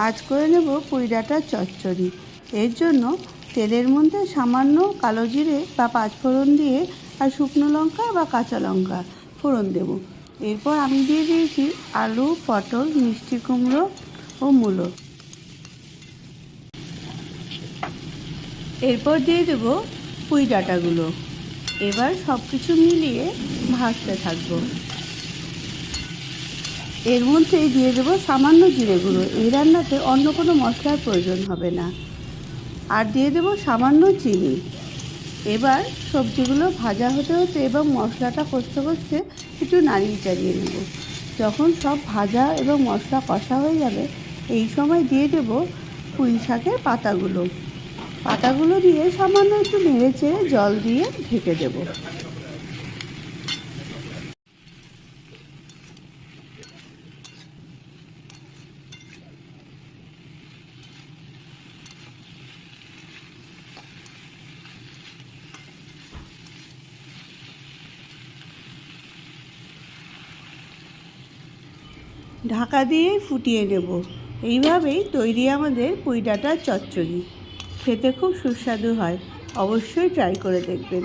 আজ করে নেব পুঁই ডাঁটার চচ্চড়ি। এর জন্য তেলের মধ্যে সামান্য কালো জিরে বা পাঁচফোড়ন দিয়ে আর শুকনো লঙ্কা বা কাঁচা লঙ্কা ফোড়ন দেব। এরপর আমি দিয়ে দিয়েছি আলু, পটল, মিষ্টি কুমড়ো ও মূলো। এরপর দিয়ে দেব পুঁই ডাঁটাগুলো। এবার সব কিছু মিলিয়ে ভাজতে থাকবো। এর মধ্যে দিয়ে দেবো সামান্য জিরে গুঁড়ো। এই রান্নাতে অন্য কোনো মশলার প্রয়োজন হবে না। আর দিয়ে দেবো সামান্য চিনি। এবার সবজিগুলো ভাজা হতে হতে এবং মশলাটা কষতে কষতে একটু নাড়িয়ে চাড়িয়ে নেব। যখন সব ভাজা এবং মশলা কষা হয়ে যাবে, এই সময় দিয়ে দেব পুঁই শাকের পাতাগুলো দিয়ে সামান্য একটু নেড়ে চেড়ে জল দিয়ে ঢেকে দেবো। ঢাকা দিয়ে ফুটিয়ে নেব। এইভাবেই তৈরি আমাদের পুঁই ডাঁটার চচ্চড়ি। খেতে খুব সুস্বাদু হয়, অবশ্যই ট্রাই করে দেখবেন।